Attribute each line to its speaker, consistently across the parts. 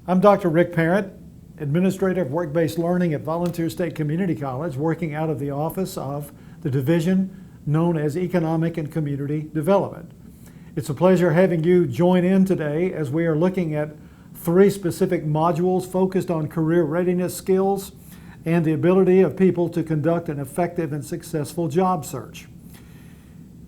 Speaker 1: I'm Dr. Rick Parent, Administrator of Work-Based Learning at Volunteer State Community College, working out of the office of the division known as Economic and Community Development. It's a pleasure having you join in today as we are looking at 3 specific modules focused on career readiness skills and the ability of people to conduct an effective and successful job search.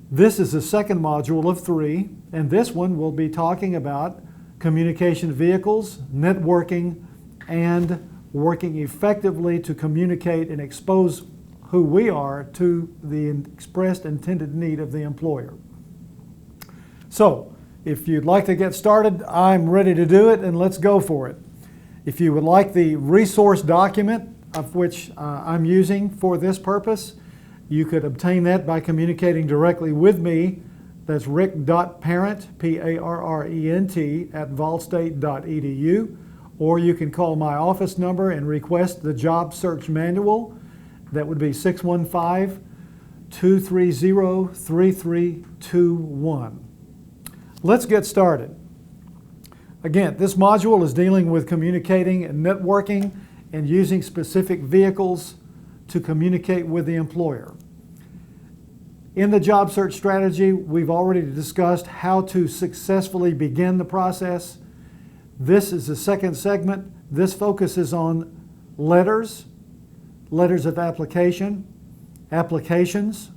Speaker 1: This is the second module of 3, and this one will be talking about communication vehicles, networking, and working effectively to communicate and expose who we are to the expressed intended need of the employer. So, if you'd like to get started, I'm ready to do it, and let's go for it. If you would like the resource document of which I'm using for this purpose, you could obtain that by communicating directly with me. That's rick.parent, P-A-R-R-E-N-T, at volstate.edu, or you can call my office number and request the job search manual. That would be 615-230-3321. Let's get started. Again, this module is dealing with communicating and networking and using specific vehicles to communicate with the employer. In the job search strategy, we've already discussed how to successfully begin the process. This is the second segment. This focuses on letters of application, applications,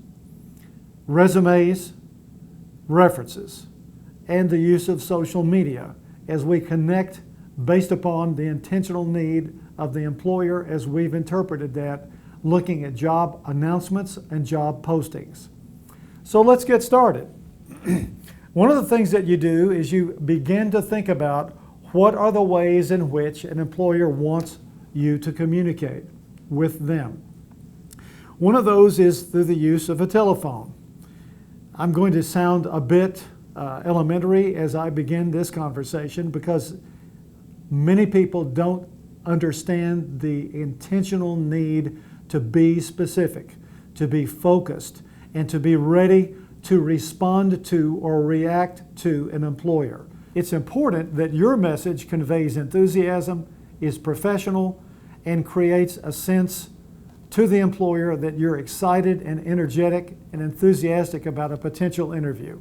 Speaker 1: resumes, references, and the use of social media as we connect based upon the intentional need of the employer as we've interpreted that, looking at job announcements and job postings. So let's get started. One of the things that you do is you begin to think about what are the ways in which an employer wants you to communicate with them. One of those is through the use of a telephone. I'm going to sound a bit elementary as I begin this conversation because many people don't understand the intentional need to be specific, to be focused, and to be ready to respond to or react to an employer. It's important that your message conveys enthusiasm, is professional, and creates a sense to the employer that you're excited and energetic and enthusiastic about a potential interview.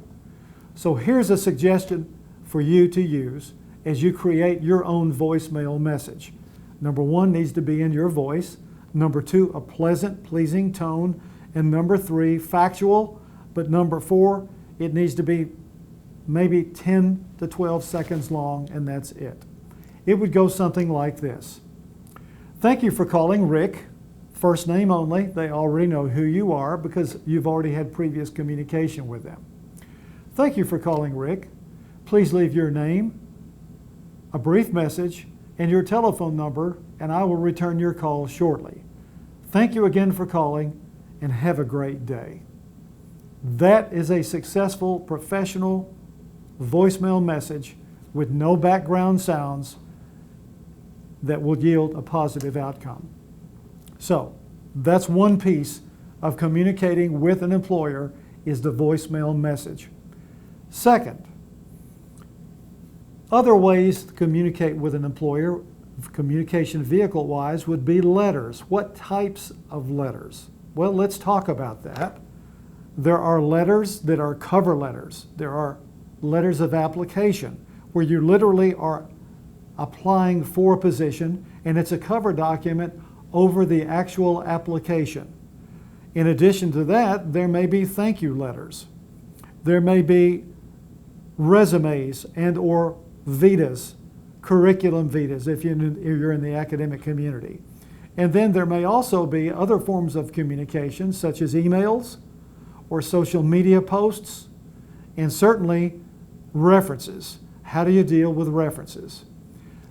Speaker 1: So here's a suggestion for you to use as you create your own voicemail message. Number 1 needs to be in your voice. Number 2, a pleasant, pleasing tone. And number 3, factual. But number 4, it needs to be maybe 10 to 12 seconds long, and that's it. It would go something like this. Thank you for calling Rick. First name only. They already know who you are because you've already had previous communication with them. Thank you for calling Rick. Please leave your name, a brief message, and your telephone number, and I will return your call shortly. Thank you again for calling, and have a great day. That is a successful, professional voicemail message with no background sounds that will yield a positive outcome. So, that's one piece of communicating with an employer is the voicemail message. Second, other ways to communicate with an employer, communication vehicle-wise, would be letters. What types of letters? Well, let's talk about that. There are letters that are cover letters. There are letters of application, where you literally are applying for a position, and it's a cover document over the actual application. In addition to that, there may be thank you letters. There may be resumes and or vitas, curriculum vitas if you're in the academic community. And then there may also be other forms of communication such as emails or social media posts, and certainly references. How do you deal with references?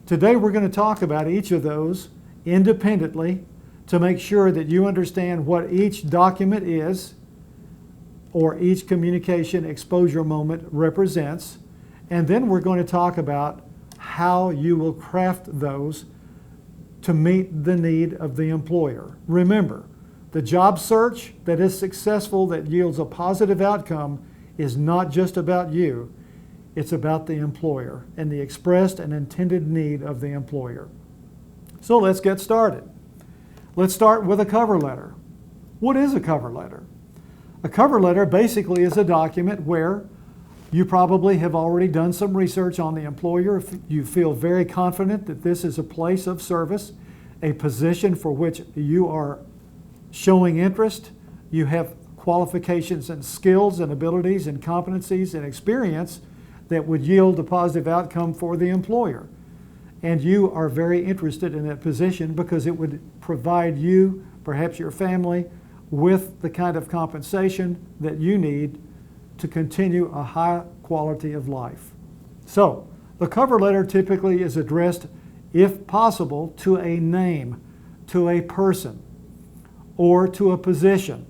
Speaker 1: Today we're going to talk about each of those independently to make sure that you understand what each document is or each communication exposure moment represents, and then we're going to talk about how you will craft those to meet the need of the employer. Remember, the job search that is successful, that yields a positive outcome, is not just about you. It's about the employer and the expressed and intended need of the employer. So let's get started. Let's start with a cover letter. What is a cover letter? A cover letter basically is a document where you probably have already done some research on the employer. If you feel very confident that this is a place of service, a position for which you are showing interest, you have qualifications and skills and abilities and competencies and experience that would yield a positive outcome for the employer. And you are very interested in that position because it would provide you, perhaps your family, with the kind of compensation that you need to continue a high quality of life. So, the cover letter typically is addressed, if possible, to a name, to a person, or to a position,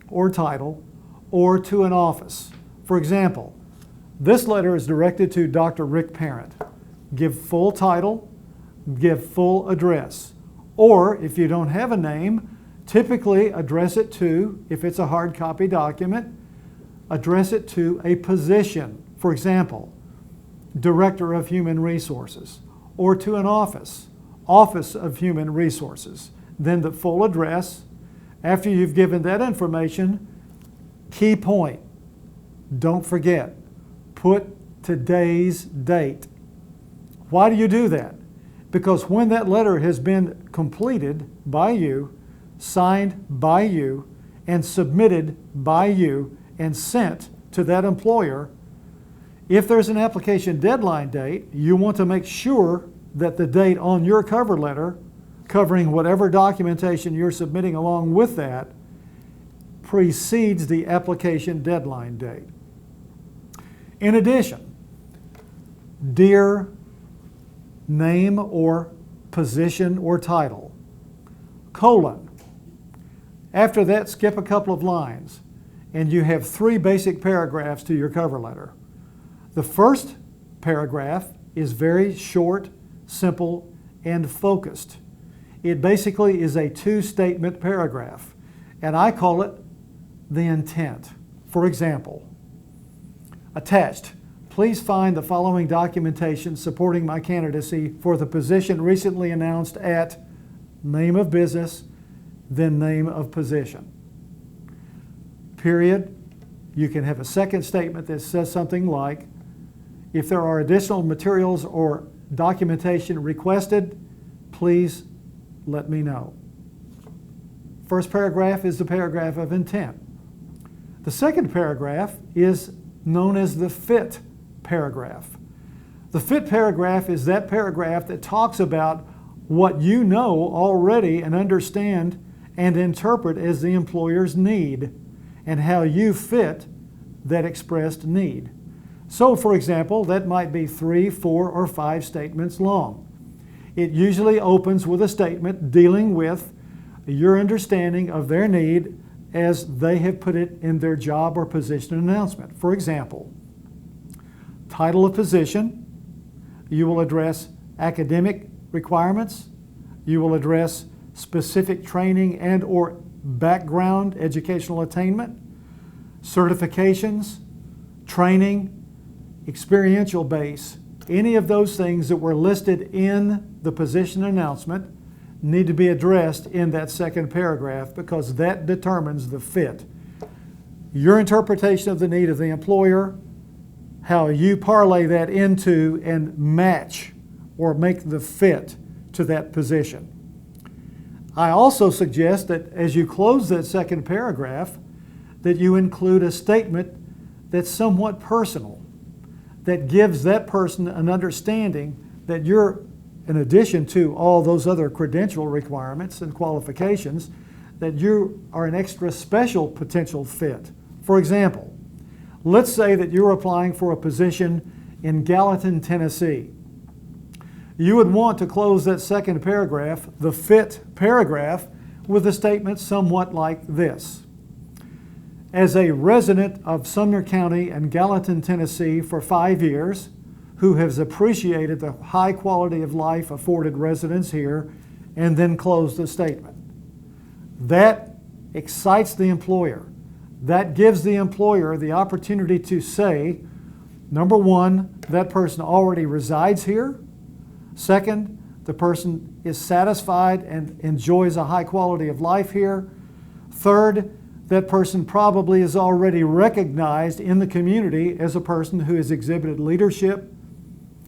Speaker 1: or title, or to an office. For example, this letter is directed to Dr. Rick Parent. Give full title, give full address. Or, if you don't have a name, typically address it to, if it's a hard copy document, address it to a position. For example, Director of Human Resources, or to an office, Office of Human Resources. Then the full address. After you've given that information, key point, don't forget, put today's date. Why do you do that? Because when that letter has been completed by you, signed by you, and submitted by you, and sent to that employer, if there's an application deadline date, you want to make sure that the date on your cover letter, covering whatever documentation you're submitting along with that, precedes the application deadline date. In addition, dear name or position or title, colon. After that, skip a couple of lines, and you have 3 basic paragraphs to your cover letter. The first paragraph is very short, simple, and focused. It basically is a 2-statement paragraph, and I call it the intent. For example, attached, please find the following documentation supporting my candidacy for the position recently announced at name of business, then name of position. Period. You can have a second statement that says something like, if there are additional materials or documentation requested, please let me know. First paragraph is the paragraph of intent. The second paragraph is known as the fit paragraph. The fit paragraph is that paragraph that talks about what you know already and understand and interpret as the employer's need and how you fit that expressed need. So, for example, that might be 3, 4, or 5 statements long. It usually opens with a statement dealing with your understanding of their need as they have put it in their job or position announcement. For example, title of position, you will address academic requirements, you will address specific training and or background educational attainment, certifications, training, experiential base. Any of those things that were listed in the position announcement need to be addressed in that second paragraph because that determines the fit. Your interpretation of the need of the employer, how you parlay that into and match or make the fit to that position. I also suggest that as you close that second paragraph, that you include a statement that's somewhat personal, that gives that person an understanding that you're, in addition to all those other credential requirements and qualifications, that you are an extra special potential fit. For example, let's say that you're applying for a position in Gallatin, Tennessee. You would want to close that second paragraph, the fit paragraph, with a statement somewhat like this. As a resident of Sumner County and Gallatin, Tennessee for 5 years, who has appreciated the high quality of life afforded residents here, and then close the statement. That excites the employer. That gives the employer the opportunity to say, Number one, that person already resides here. Second, the person is satisfied and enjoys a high quality of life here. Third, that person probably is already recognized in the community as a person who has exhibited leadership,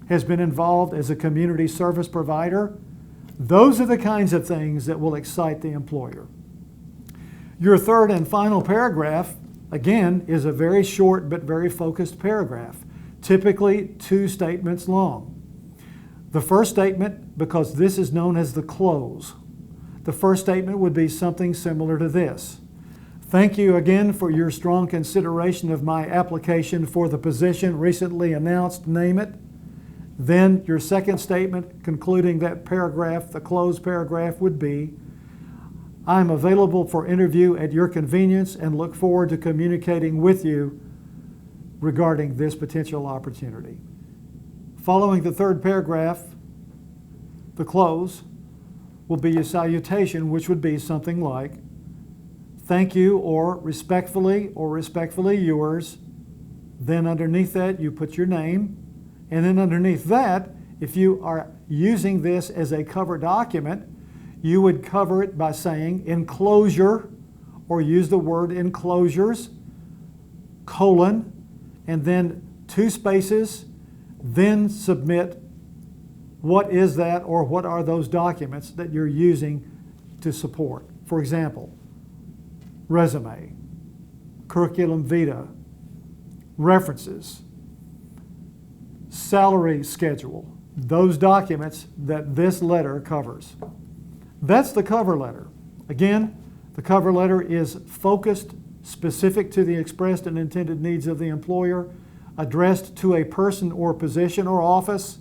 Speaker 1: has been involved as a community service provider. Those are the kinds of things that will excite the employer. Your third and final paragraph, again, is a very short but very focused paragraph, typically 2 statements long. The first statement, because this is known as the close, the first statement would be something similar to this. Thank you again for your strong consideration of my application for the position recently announced, name it. Then your second statement concluding that paragraph, the closed paragraph, would be, I'm available for interview at your convenience and look forward to communicating with you regarding this potential opportunity. Following the third paragraph, the close, will be your salutation, which would be something like, thank you, or respectfully yours. Then underneath that, you put your name. And then underneath that, if you are using this as a cover document, you would cover it by saying enclosure, or use the word enclosures, colon, and then 2 spaces, then submit what is that or what are those documents that you're using to support. For example, resume, curriculum vitae, references, salary schedule, those documents that this letter covers. That's the cover letter. Again, the cover letter is focused, specific to the expressed and intended needs of the employer, addressed to a person or position or office.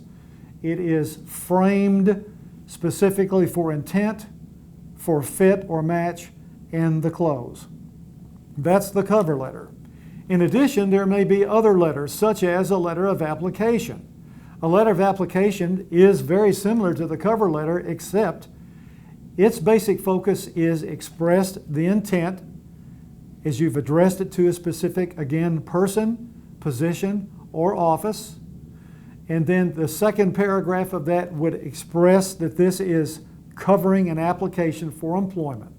Speaker 1: It is framed specifically for intent, for fit or match, and the close. That's the cover letter. In addition, there may be other letters, such as a letter of application. A letter of application is very similar to the cover letter, except its basic focus is expressed the intent as you've addressed it to a specific, again, person, position, or office. And then the second paragraph of that would express that this is covering an application for employment.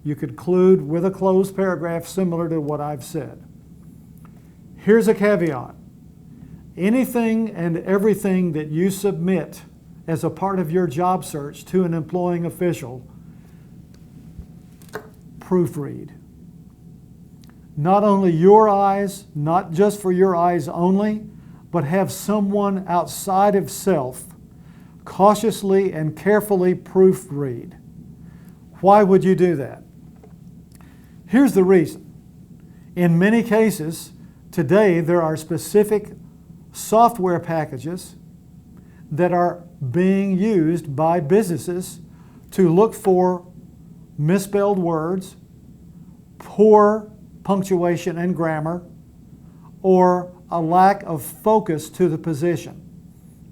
Speaker 1: You could conclude with a closed paragraph similar to what I've said. Here's a caveat. Anything and everything that you submit as a part of your job search to an employing official, proofread. Not only your eyes, not just for your eyes only, but have someone outside of self cautiously and carefully proofread. Why would you do that? Here's the reason. In many cases, today there are specific software packages that are being used by businesses to look for misspelled words, poor punctuation and grammar, or a lack of focus to the position.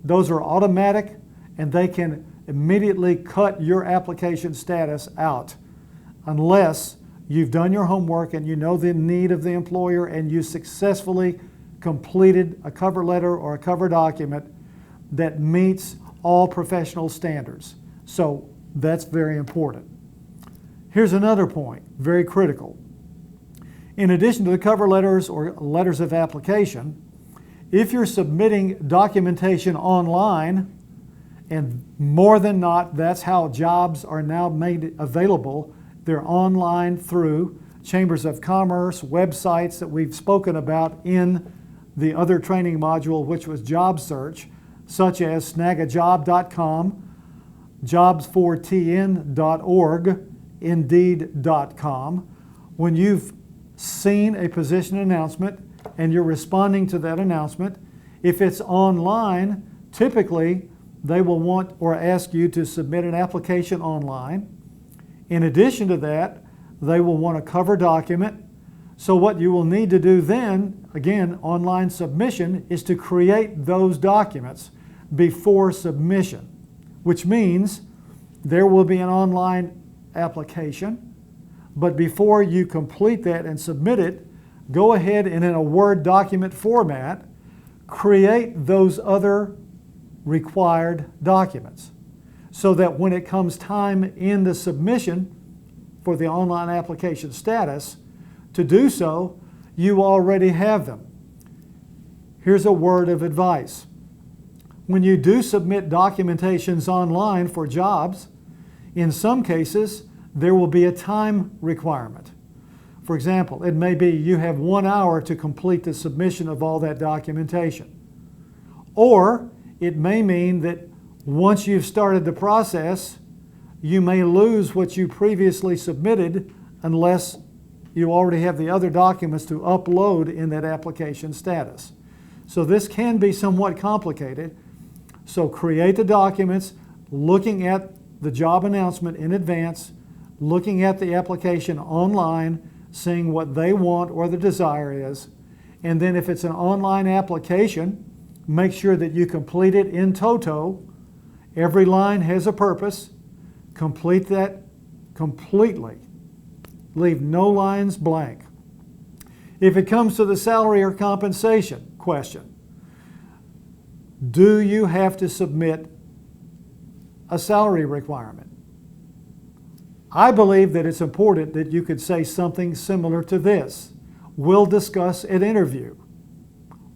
Speaker 1: Those are automatic, and they can immediately cut your application status out unless you've done your homework and you know the need of the employer and you successfully completed a cover letter or a cover document that meets all professional standards. So that's very important. Here's another point, very critical. In addition to the cover letters or letters of application, if you're submitting documentation online, and more than not, that's how jobs are now made available. They're online through chambers of commerce, websites that we've spoken about in the other training module, which was job search, such as snagajob.com, jobs4tn.org, indeed.com. When you've seen a position announcement and you're responding to that announcement, if it's online, typically they will want or ask you to submit an application online. In addition to that, they will want a cover document. So what you will need to do then, again, online submission, is to create those documents before submission, which means there will be an online application, but before you complete that and submit it, go ahead and in a Word document format, create those other required documents so that when it comes time in the submission for the online application status to do so, you already have them. Here's a word of advice. When you do submit documentations online for jobs, in some cases, there will be a time requirement. For example, it may be you have 1 hour to complete the submission of all that documentation. Or it may mean that once you've started the process, you may lose what you previously submitted unless you already have the other documents to upload in that application status. So this can be somewhat complicated. So create the documents, looking at the job announcement in advance, looking at the application online, seeing what they want or the desire is, and then if it's an online application, make sure that you complete it in toto. Every line has a purpose. Complete that completely. Leave no lines blank. If it comes to the salary or compensation question, do you have to submit a salary requirement? I believe that it's important that you could say something similar to this. We'll discuss at interview.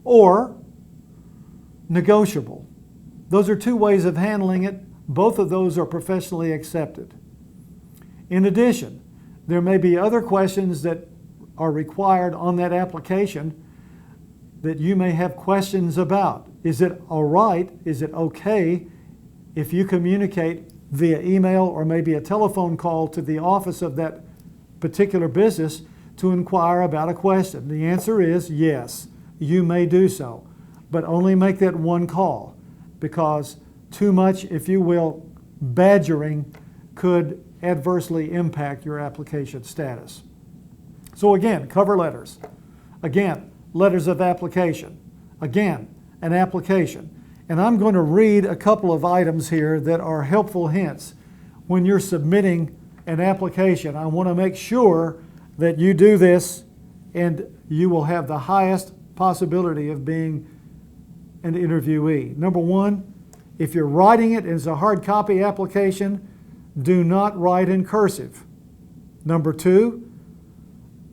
Speaker 1: Or negotiable. Those are two ways of handling it. Both of those are professionally accepted. In addition, there may be other questions that are required on that application that you may have questions about. Is it all right? Is it okay if you communicate via email or maybe a telephone call to the office of that particular business to inquire about a question? The answer is yes, you may do so, but only make that one call, because too much, if you will, badgering could adversely impact your application status. So again, cover letters. Again, letters of application. Again, an application. And I'm going to read a couple of items here that are helpful hints. When you're submitting an application, I want to make sure that you do this and you will have the highest possibility of being an interviewee. Number one, if you're writing it as a hard copy application, do not write in cursive. Number two,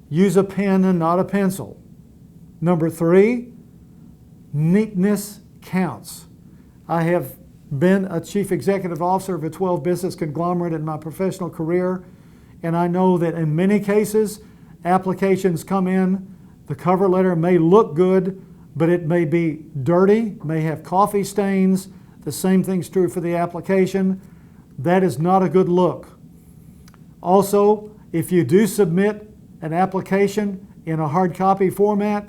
Speaker 1: use a pen and not a pencil. Number three, neatness counts. I have been a chief executive officer of a 12-business conglomerate in my professional career, and I know that in many cases, applications come in, the cover letter may look good, but it may be dirty, may have coffee stains. The same thing's true for the application. That is not a good look. Also, if you do submit an application in a hard copy format,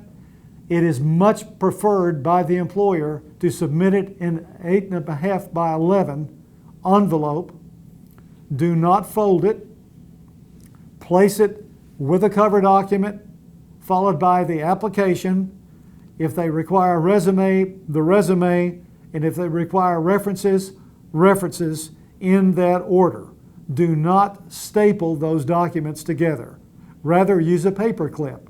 Speaker 1: it is much preferred by the employer to submit it in 8.5 by 11 envelope. Do not fold it. Place it with a cover document, followed by the application. If they require a resume, the resume, and if they require references, references in that order. Do not staple those documents together. Rather, use a paper clip.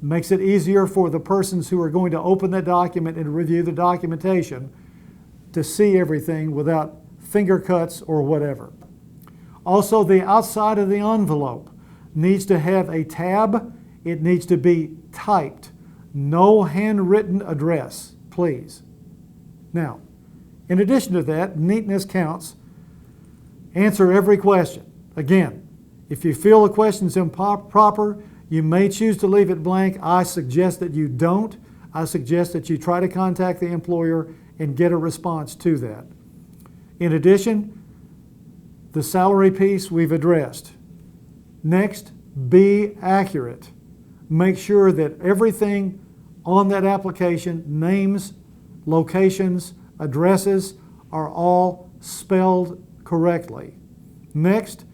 Speaker 1: Makes it easier for the persons who are going to open that document and review the documentation to see everything without finger cuts or whatever. Also, the outside of the envelope needs to have a tab. It needs to be typed. No handwritten address, please. Now, in addition to that, neatness counts. Answer every question. Again, if you feel the question's improper, you may choose to leave it blank. I suggest that you don't. I suggest that you try to contact the employer and get a response to that. In addition, the salary piece we've addressed. Next, be accurate. Make sure that everything on that application, names, locations, addresses, are all spelled correctly. Next,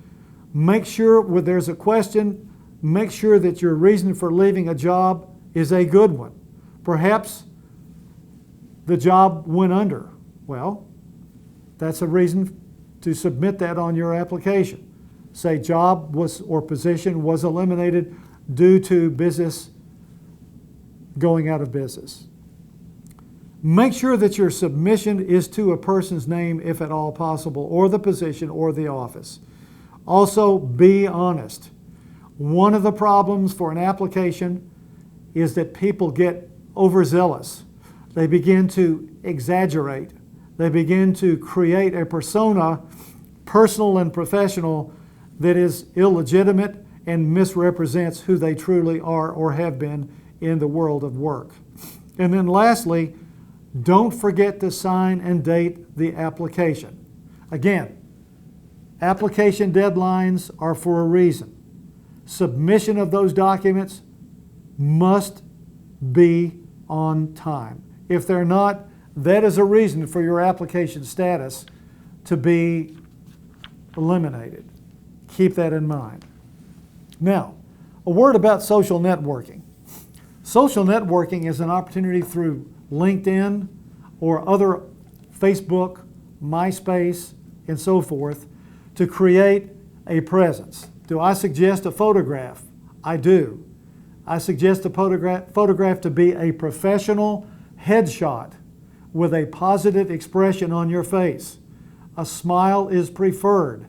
Speaker 1: make sure when there's a question, make sure that your reason for leaving a job is a good one. Perhaps the job went under. Well, that's a reason to submit that on your application. Say job was or position was eliminated due to business going out of business. Make sure that your submission is to a person's name if at all possible, or the position or the office. Also, be honest. One of the problems for an application is that people get overzealous. They begin to exaggerate. They begin to create a persona, personal and professional, that is illegitimate and misrepresents who they truly are or have been in the world of work. And then lastly, don't forget to sign and date the application. Again, application deadlines are for a reason. Submission of those documents must be on time. If they're not, that is a reason for your application status to be eliminated. Keep that in mind. Now, a word about social networking. Social networking is an opportunity through LinkedIn or other Facebook, MySpace, and so forth to create a presence. Do I suggest a photograph? I do. I suggest a photograph to be a professional headshot with a positive expression on your face. A smile is preferred.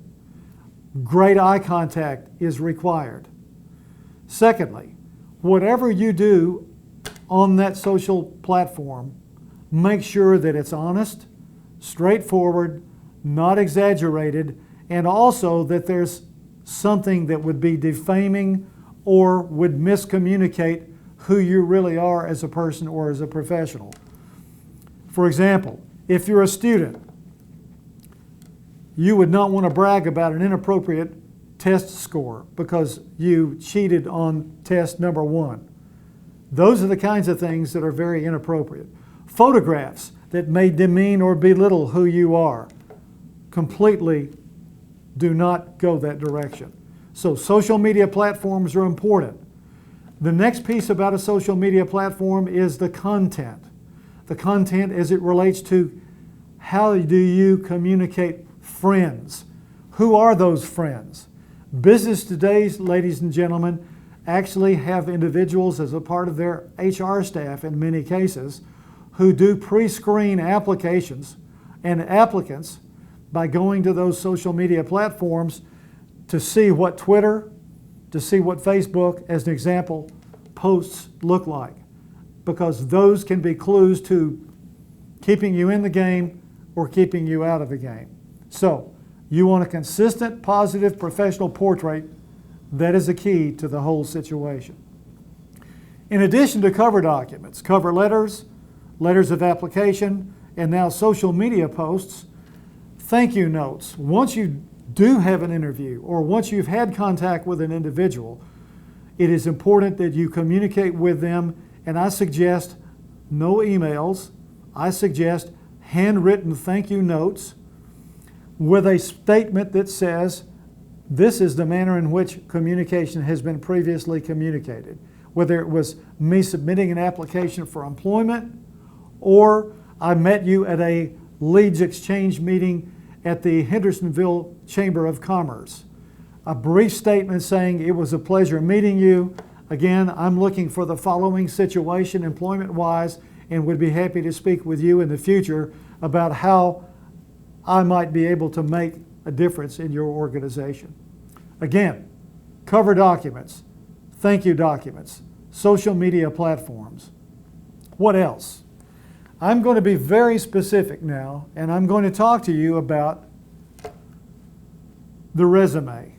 Speaker 1: Great eye contact is required. Secondly, whatever you do on that social platform, make sure that it's honest, straightforward, not exaggerated, and also that there's something that would be defaming or would miscommunicate who you really are as a person or as a professional. For example, if you're a student, you would not want to brag about an inappropriate test score because you cheated on test number 1. Those are the kinds of things that are very inappropriate. Photographs that may demean or belittle who you are completely do not go that direction. So social media platforms are important. The next piece about a social media platform is the content. The content as it relates to how do you communicate friends. Who are those friends? Business today, ladies and gentlemen, actually have individuals as a part of their HR staff in many cases who do pre-screen applications and applicants by going to those social media platforms to see what Twitter, to see what Facebook, as an example, posts look like, because those can be clues to keeping you in the game or keeping you out of the game. So, you want a consistent, positive, professional portrait. That is the key to the whole situation. In addition to cover documents, cover letters, letters of application, and now social media posts, thank you notes. Once you do have an interview or once you've had contact with an individual, it is important that you communicate with them, and I suggest no emails. I suggest handwritten thank you notes with a statement that says, this is the manner in which communication has been previously communicated. Whether it was me submitting an application for employment, or I met you at a leads exchange meeting at the Hendersonville Chamber of Commerce. A brief statement saying it was a pleasure meeting you. Again, I'm looking for the following situation employment-wise and would be happy to speak with you in the future about how I might be able to make a difference in your organization. Again, cover documents, thank you documents, social media platforms. What else? I'm going to be very specific now, and I'm going to talk to you about the resume.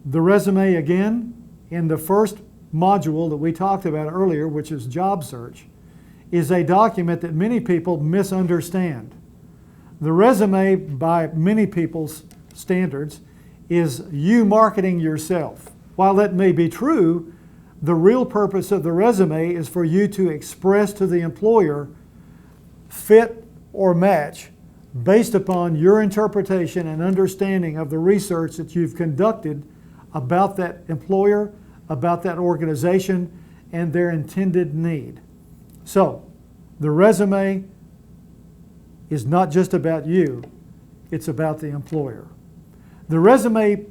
Speaker 1: The resume, again, in the first module that we talked about earlier, which is job search, is a document that many people misunderstand. The resume, by many people's standards, is you marketing yourself. While that may be true, the real purpose of the resume is for you to express to the employer fit or match based upon your interpretation and understanding of the research that you've conducted about that employer, about that organization, and their intended need. So, the resume is not just about you, it's about the employer. The resume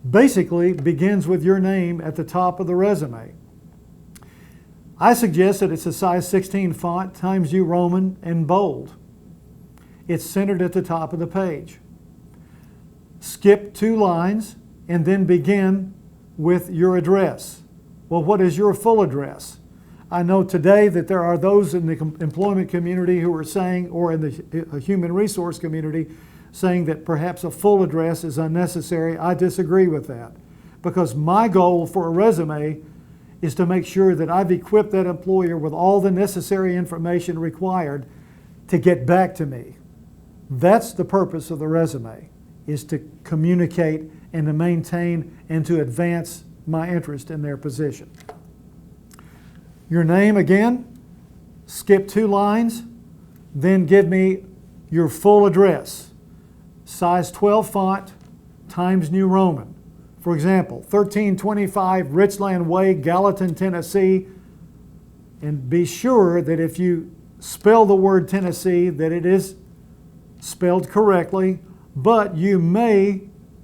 Speaker 1: basically begins with your name at the top of the resume. I suggest that it's a size 16 font, Times New Roman, and bold. It's centered at the top of the page. Skip 2 lines and then begin with your address. Well, what is your full address? I know today that there are those in the employment community who are saying, or in the human resource community, saying that perhaps a full address is unnecessary. I disagree with that, because my goal for a resume is to make sure that I've equipped that employer with all the necessary information required to get back to me. That's the purpose of the resume, is to communicate and to maintain and to advance my interest in their position. Your name again, skip 2 lines, then give me your full address. Size 12 font, Times New Roman. For example, 1325 Richland Way, Gallatin, Tennessee. And be sure that if you spell the word Tennessee, that it is spelled correctly, but you may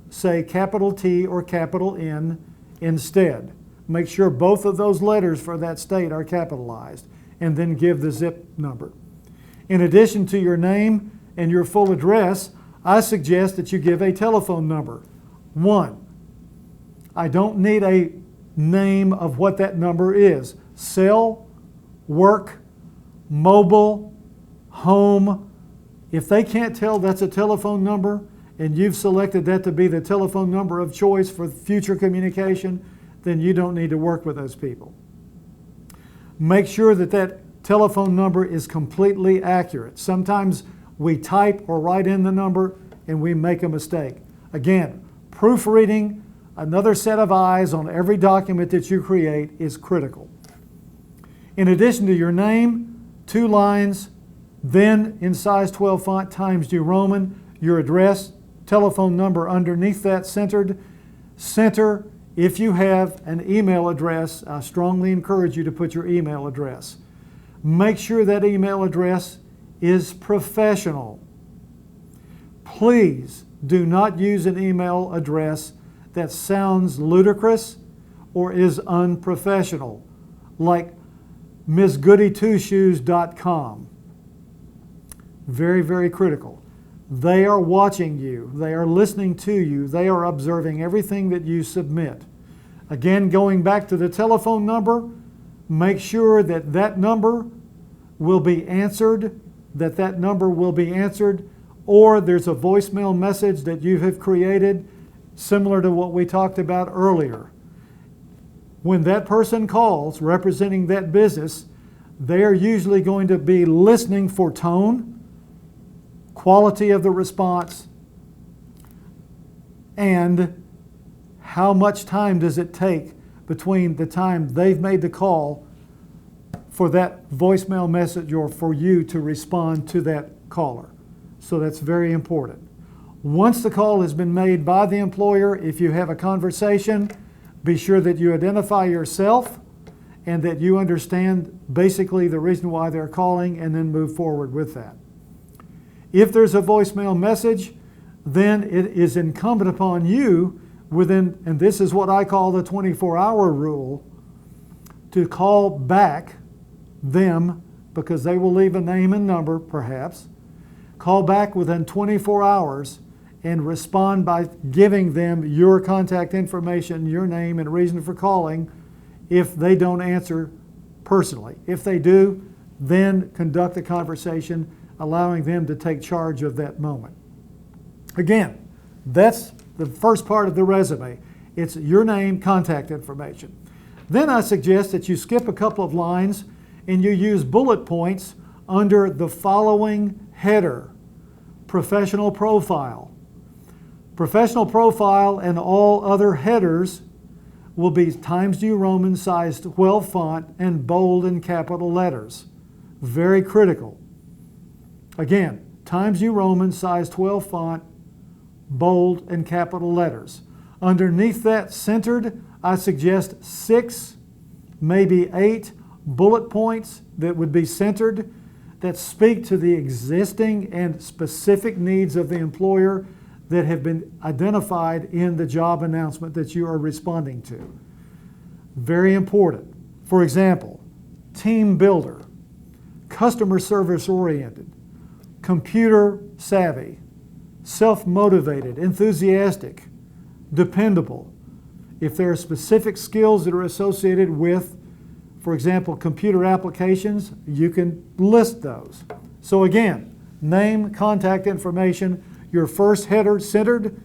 Speaker 1: say capital T or capital N instead. Make sure both of those letters for that state are capitalized, and then give the zip number. In addition to your name and your full address, I suggest that you give a telephone number. 1. I don't need a name of what that number is. Cell, work, mobile, home. If they can't tell that's a telephone number, and you've selected that to be the telephone number of choice for future communication, then you don't need to work with those people. Make sure that that telephone number is completely accurate. Sometimes we type or write in the number and we make a mistake. Again, proofreading, another set of eyes on every document that you create, is critical. In addition to your name, 2 lines, then in size 12 font, Times New Roman, your address, telephone number underneath that centered. Center, if you have an email address, I strongly encourage you to put your email address. Make sure that email address is professional. Please do not use an email address that sounds ludicrous or is unprofessional, like MissGoody2Shoes.com. Very, very critical. They are watching you. They are listening to you. They are observing everything that you submit. Again, going back to the telephone number, make sure that that number will be answered, or there's a voicemail message that you have created similar to what we talked about earlier. When that person calls representing that business, they are usually going to be listening for tone, quality of the response, and how much time does it take between the time they've made the call for that voicemail message or for you to respond to that caller. So that's very important. Once the call has been made by the employer, if you have a conversation, be sure that you identify yourself and that you understand basically the reason why they're calling, and then move forward with that. If there's a voicemail message, then it is incumbent upon you within, and this is what I call the 24-hour rule, to call back them, because they will leave a name and number perhaps. Call back within 24 hours and respond by giving them your contact information, your name and reason for calling if they don't answer personally. If they do, then conduct a conversation allowing them to take charge of that moment. Again, that's the first part of the resume. It's your name, contact information. Then I suggest that you skip a couple of lines and you use bullet points under the following header: professional profile. Professional profile and all other headers will be Times New Roman size 12 font and bold in capital letters. Very critical. Again, Times New Roman size 12 font, bold and capital letters. Underneath that, centered, I suggest 6, maybe 8 bullet points that would be centered, that speak to the existing and specific needs of the employer that have been identified in the job announcement that you are responding to. Very important. For example, team builder, customer service oriented, computer savvy, self-motivated, enthusiastic, dependable. If there are specific skills that are associated with, for example, computer applications, you can list those. So again, name, contact information, your first header centered,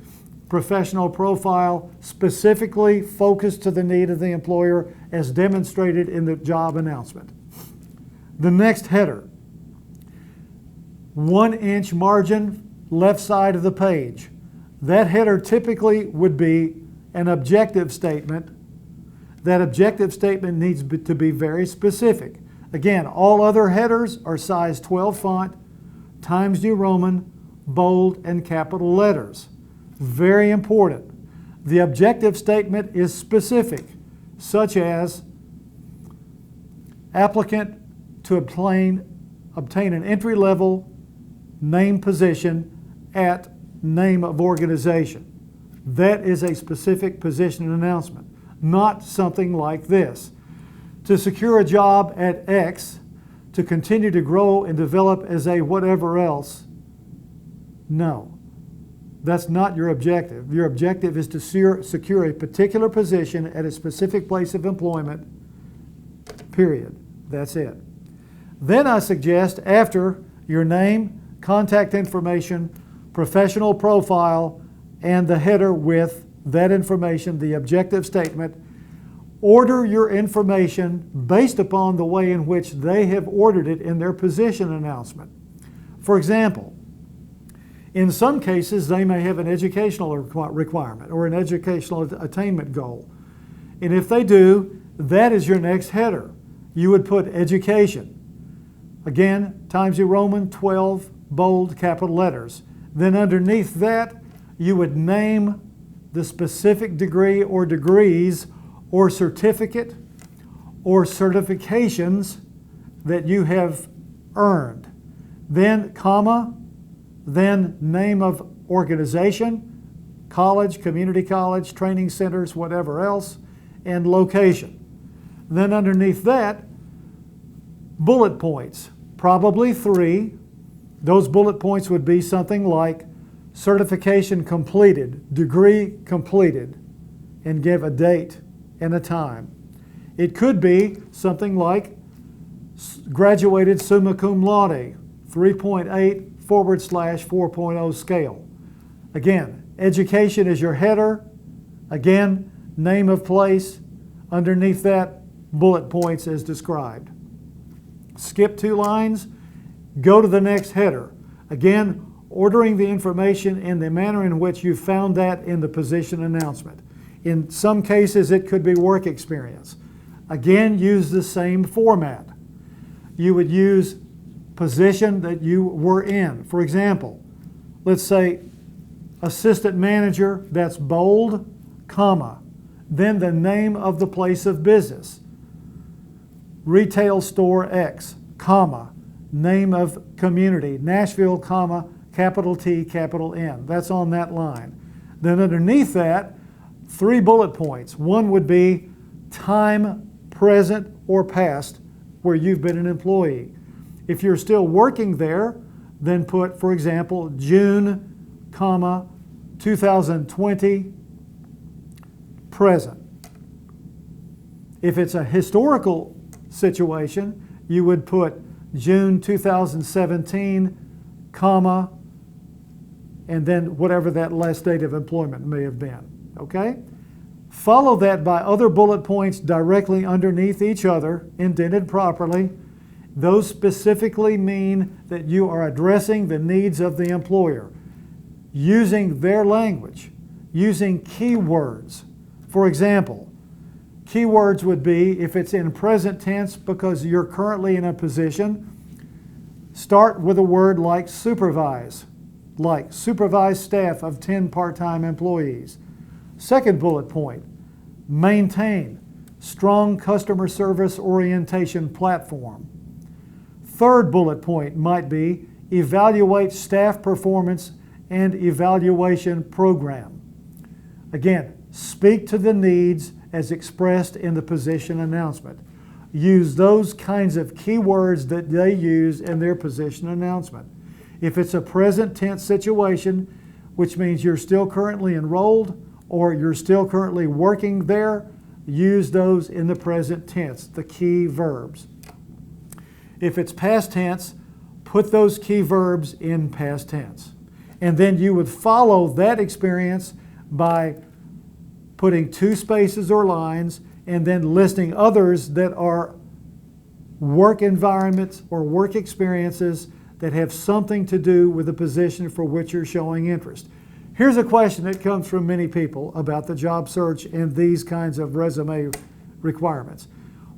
Speaker 1: professional profile, specifically focused to the need of the employer as demonstrated in the job announcement. The next header, 1-inch margin, left side of the page. That header typically would be an objective statement. That objective statement needs to be very specific. Again, all other headers are size 12 font, Times New Roman, bold, and capital letters. Very important. The objective statement is specific, such as applicant to obtain an entry-level name position at name of organization. That is a specific position announcement, not something like this. To secure a job at X, to continue to grow and develop as a whatever else. No, that's not your objective. Your objective is to secure a particular position at a specific place of employment, period. That's it. Then I suggest after your name, contact information, professional profile, and the header with that information, the objective statement, order your information based upon the way in which they have ordered it in their position announcement. For example, in some cases, they may have an educational requirement or an educational attainment goal. And if they do, that is your next header. You would put education. Again, Times New Roman, 12, bold, capital letters. Then underneath that, you would name the specific degree or degrees or certificate or certifications that you have earned. Then comma, then name of organization, college, community college, training centers, whatever else, and location. Then underneath that, bullet points, probably 3. Those bullet points would be something like certification completed, degree completed, and give a date and a time. It could be something like graduated summa cum laude, 3.8/4.0 scale. Again, education is your header. Again, name of place. Underneath that, bullet points as described. Skip 2 lines, go to the next header. Again, ordering the information in the manner in which you found that in the position announcement. In some cases, it could be work experience. Again, use the same format. You would use position that you were in. For example, let's say assistant manager, that's bold, comma, then the name of the place of business. Retail store X, comma, name of community, Nashville, comma, capital T, capital N. That's on that line. Then underneath that, 3 bullet points. One would be time, present, or past, where you've been an employee. If you're still working there, then put, for example, June, comma, 2020, present. If it's a historical situation, you would put June 2017, comma, and then whatever that last date of employment may have been, okay? Follow that by other bullet points directly underneath each other, indented properly. Those specifically mean that you are addressing the needs of the employer, using their language, using keywords. For example, keywords would be, if it's in present tense because you're currently in a position, start with a word like supervise, like supervise staff of 10 part-time employees. Second bullet point, maintain strong customer service orientation platform. Third bullet point might be evaluate staff performance and evaluation program. Again, speak to the needs as expressed in the position announcement. use those kinds of keywords that they use in their position announcement. If it's a present tense situation, which means you're still currently enrolled or you're still currently working there, use those in the present tense, the key verbs. If it's past tense, put those key verbs in past tense. And then you would follow that experience by putting 2 spaces or lines and then listing others that are work environments or work experiences that have something to do with the position for which you're showing interest. Here's a question that comes from many people about the job search and these kinds of resume requirements.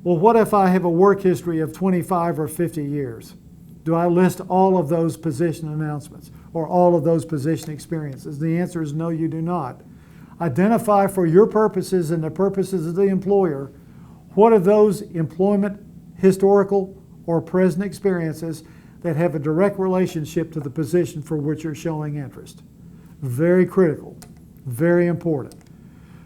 Speaker 1: Well, what if I have a work history of 25 or 50 years? Do I list all of those position announcements or all of those position experiences? The answer is no, you do not. Identify for your purposes and the purposes of the employer, what are those employment, historical, or present experiences that have a direct relationship to the position for which you're showing interest. Very critical, very important.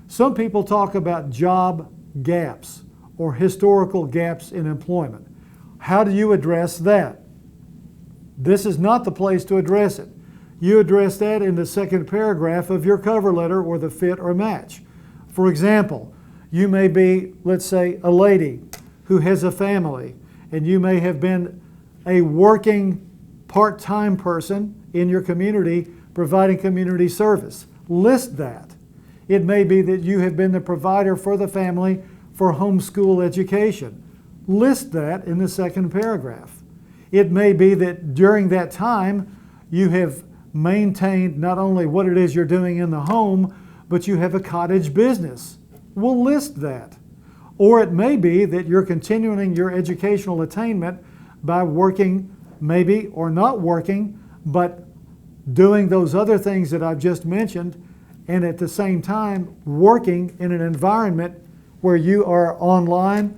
Speaker 1: Some people talk about job gaps or historical gaps in employment. How do you address that? This is not the place to address it. You address that in the second paragraph of your cover letter or the fit or match. For example, you may be, let's say, a lady who has a family, and you may have been a working part-time person in your community providing community service. List that. It may be that you have been the provider for the family for homeschool education. List that in the second paragraph. It may be that during that time you have maintained not only what it is you're doing in the home, but you have a cottage business. We'll list that. Or it may be that you're continuing your educational attainment by working, maybe, or not working, but doing those other things that I've just mentioned, and at the same time working in an environment where you are online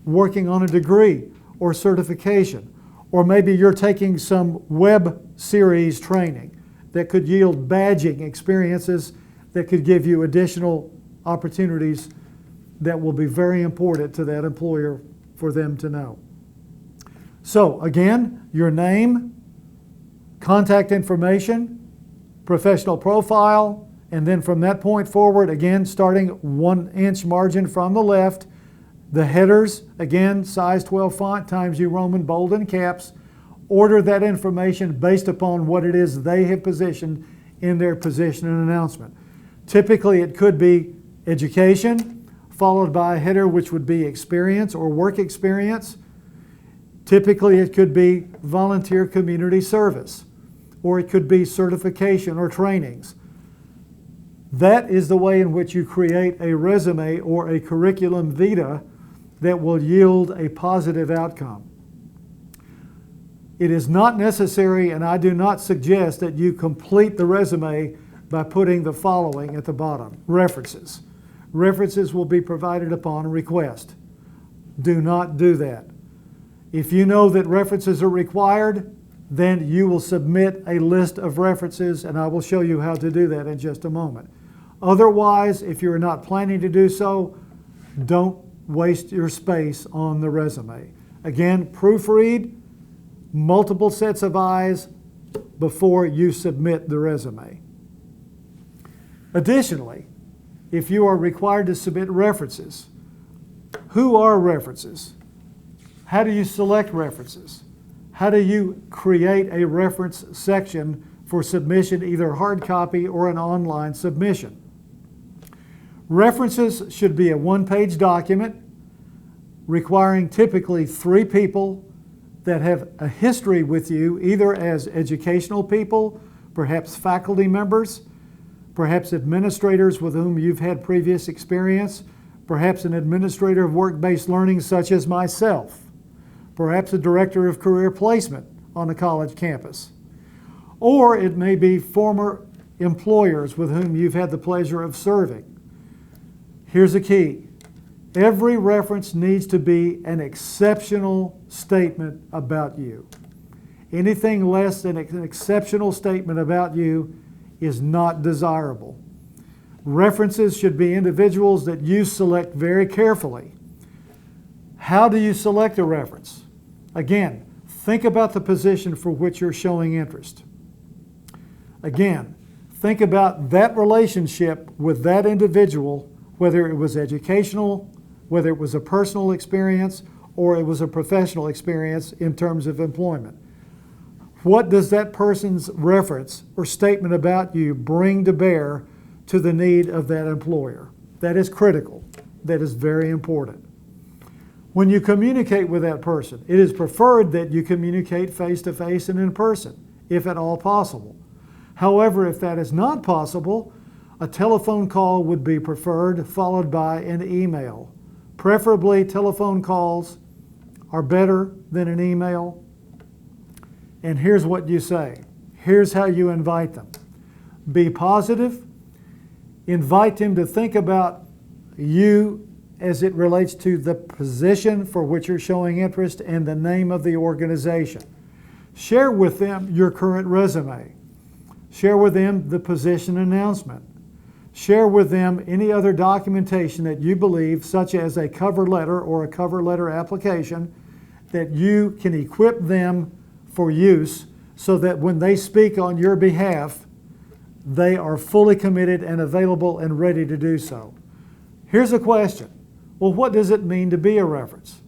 Speaker 1: working on a degree or certification. Or maybe you're taking some web series training that could yield badging experiences that could give you additional opportunities that will be very important to that employer for them to know. So again, your name, contact information, professional profile, and then from that point forward, again, starting 1-inch margin from the left, the headers, again, size 12 font, Times New Roman, bold and caps. Order that information based upon what it is they have positioned in their position and announcement. Typically, it could be education, followed by a header which would be experience or work experience. Typically, it could be volunteer community service, or it could be certification or trainings. That is the way in which you create a resume or a curriculum vitae that will yield a positive outcome. It is not necessary, and I do not suggest that you complete the resume by putting the following at the bottom. References. References will be provided upon request. Do not do that. If you know that references are required, then you will submit a list of references, and I will show you how to do that in just a moment. Otherwise, if you're not planning to do so, don't waste your space on the resume. Again, proofread, multiple sets of eyes before you submit the resume. Additionally, if you are required to submit references, who are references? How do you select references? How do you create a reference section for submission, either hard copy or an online submission? References should be a one-page document requiring typically 3 people that have a history with you, either as educational people, perhaps faculty members, perhaps administrators with whom you've had previous experience, perhaps an administrator of work-based learning such as myself, perhaps a director of career placement on a college campus. Or it may be former employers with whom you've had the pleasure of serving. Here's the key. Every reference needs to be an exceptional statement about you. Anything less than an exceptional statement about you is not desirable. References should be individuals that you select very carefully. How do you select a reference? Again, think about the position for which you're showing interest. Again, think about that relationship with that individual, whether it was educational, whether it was a personal experience, or it was a professional experience in terms of employment. What does that person's reference or statement about you bring to bear to the need of that employer? That is critical. That is very important. When you communicate with that person, it is preferred that you communicate face-to-face and in person, if at all possible. However, if that is not possible, a telephone call would be preferred, followed by an email. Preferably, telephone calls are better than an email. And here's what you say. Here's how you invite them. Be positive. Invite them to think about you as it relates to the position for which you're showing interest and the name of the organization. Share with them your current resume. Share with them the position announcement. Share with them any other documentation that you believe, such as a cover letter or a cover letter application, that you can equip them for use so that when they speak on your behalf, they are fully committed and available and ready to do so. Here's a question. Well, what does it mean to be a reference?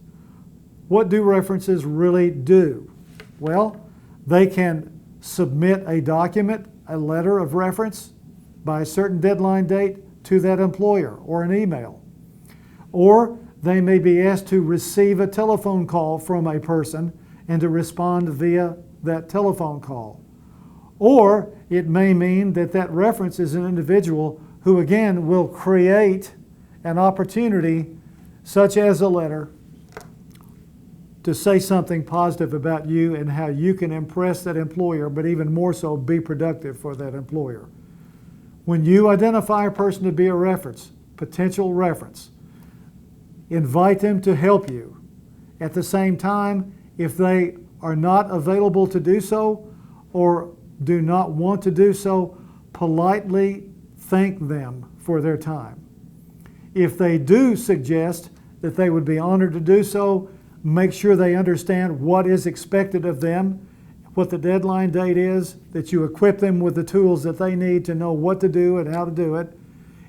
Speaker 1: What do references really do? Well, they can submit a document, a letter of reference, by a certain deadline date to that employer or an email. Or they may be asked to receive a telephone call from a person and to respond via that telephone call. Or it may mean that that reference is an individual who, again, will create an opportunity, such as a letter, to say something positive about you and how you can impress that employer, but even more so, be productive for that employer. When you identify a person to be a reference, potential reference, invite them to help you. At the same time, if they are not available to do so or do not want to do so, politely thank them for their time. If they do suggest that they would be honored to do so, make sure they understand what is expected of them, what the deadline date is, that you equip them with the tools that they need to know what to do and how to do it.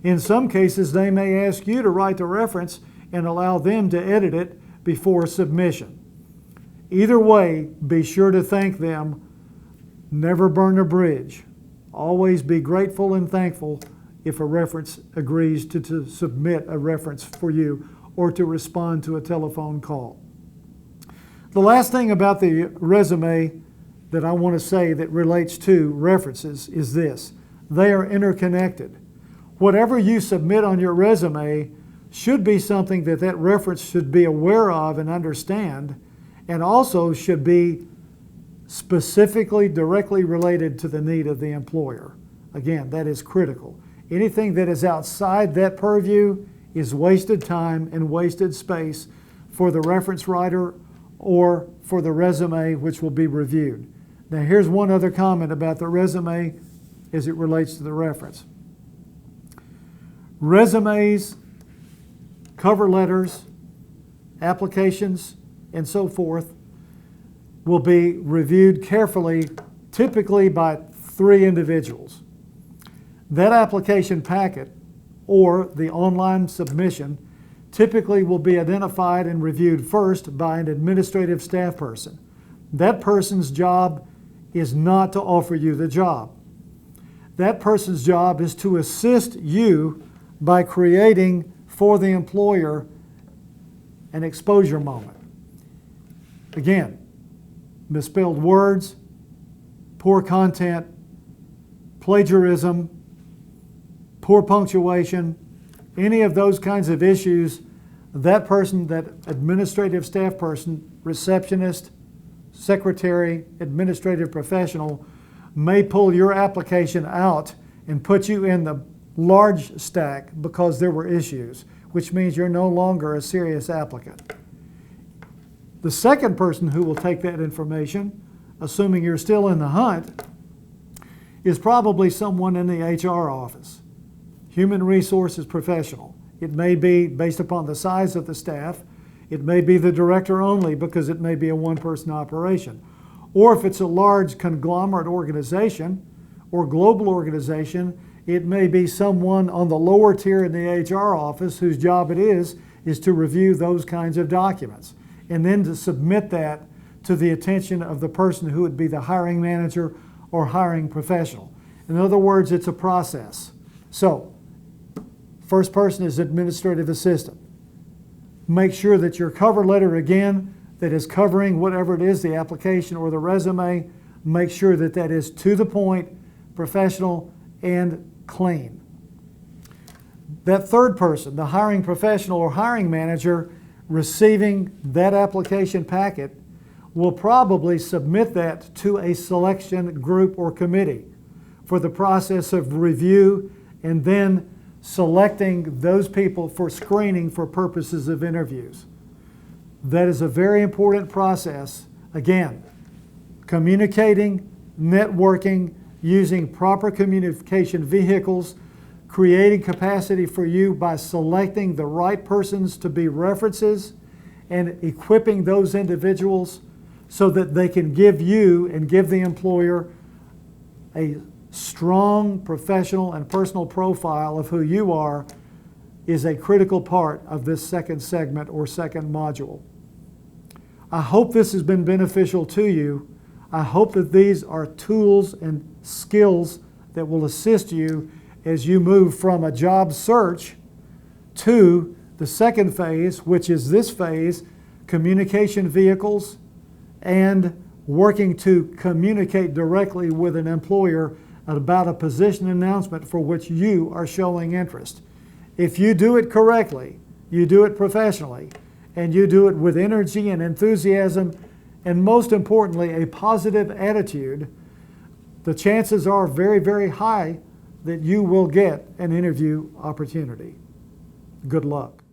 Speaker 1: In some cases, they may ask you to write the reference and allow them to edit it before submission. Either way, be sure to thank them. Never burn a bridge. Always be grateful and thankful if a reference agrees to submit a reference for you or to respond to a telephone call. The last thing about the resume that I want to say that relates to references is this. They are interconnected. Whatever you submit on your resume should be something that that reference should be aware of and understand, and also should be specifically, directly related to the need of the employer. Again, that is critical. Anything that is outside that purview is wasted time and wasted space for the reference writer or for the resume which will be reviewed. Now here's one other comment about the resume as it relates to the reference. Resumes, cover letters, applications, and so forth will be reviewed carefully, typically by 3 individuals. That application packet or the online submission typically will be identified and reviewed first by an administrative staff person. That person's job is not to offer you the job. That person's job is to assist you by creating for the employer an exposure moment. Again, misspelled words, poor content, plagiarism, poor punctuation, any of those kinds of issues, that person, that administrative staff person, receptionist, secretary, administrative professional, may pull your application out and put you in the large stack because there were issues, which means you're no longer a serious applicant. The second person who will take that information, assuming you're still in the hunt, is probably someone in the HR office, human resources professional. It may be based upon the size of the staff. It may be the director only because it may be a one-person operation. Or if it's a large conglomerate organization or global organization, it may be someone on the lower tier in the HR office whose job it is to review those kinds of documents and then to submit that to the attention of the person who would be the hiring manager or hiring professional. In other words, it's a process. So, first person is administrative assistant. Make sure that your cover letter, again, that is covering whatever it is, the application or the resume, make sure that that is to the point, professional, and clean. That third person, the hiring professional or hiring manager, receiving that application packet, will probably submit that to a selection group or committee for the process of review and then selecting those people for screening for purposes of interviews. That is a very important process. Again, communicating, networking, using proper communication vehicles, creating capacity for you by selecting the right persons to be references and equipping those individuals so that they can give you and give the employer a strong professional and personal profile of who you are is a critical part of this second segment or second module. I hope this has been beneficial to you. I hope that these are tools and skills that will assist you as you move from a job search to the second phase, which is this phase, communication vehicles and working to communicate directly with an employer about a position announcement for which you are showing interest. If you do it correctly, you do it professionally, and you do it with energy and enthusiasm, and most importantly, a positive attitude, the chances are very, very high that you will get an interview opportunity. Good luck.